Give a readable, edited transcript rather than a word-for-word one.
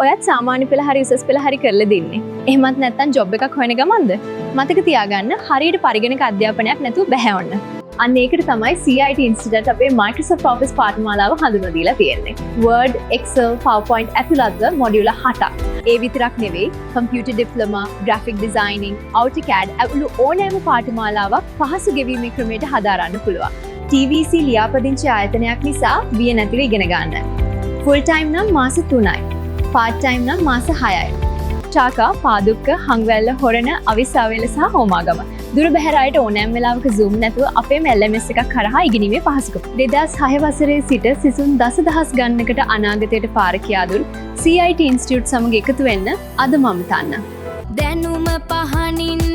ඔයත් සාමාන්‍ය පෙළ හරි උසස් පෙළ හරි කරලා දෙන්නේ. එහෙමත් නැත්නම් ජොබ් එකක් හොයන ගමන්ද? මතක තියාගන්න හරියට පරිගණක අධ්‍යාපනයක් නැතුව බෑ ඔන්න. අන්න ඒකට තමයි CIT Institute අපේ Microsoft Office පාඨමාලාව හඳුන්වලා දීලා තියෙන්නේ. Word, Excel, PowerPoint ඇතුළත්ව මොඩියුල 8ක්. ඒ විතරක් නෙවෙයි, computer diploma, graphic designing, AutoCAD ඇතුළු ඕනෑම පාඨමාලාවක් පහසු ගෙවීමේ ක්‍රමයට හදාරන්න පුළුවන්. TVC ලියාපදිංචි ආයතනයක් නිසා බිය නැතිව ඉගෙන ගන්න. Full time නම් මාස 3යි. part time නම් මාස 6යි. චාකා, පාදුක්ක, හංගවැල්ල, හොරණ, අවිස්සාවේල සහ හෝමාගම. දුර බැහැර අයට ඕනෑම වෙලාවක Zoom නැතුව අපේම LMS එකක් කරහා ඉගෙනීමේ පහසුකම්. 2006 වසරේ සිට සිසුන් දසදහස් ගණනකට අනාගතයට පාර කියා දුන් CIT Institute සමග එකතු වෙන්න අද මම තන්න. දැනුම පහනින්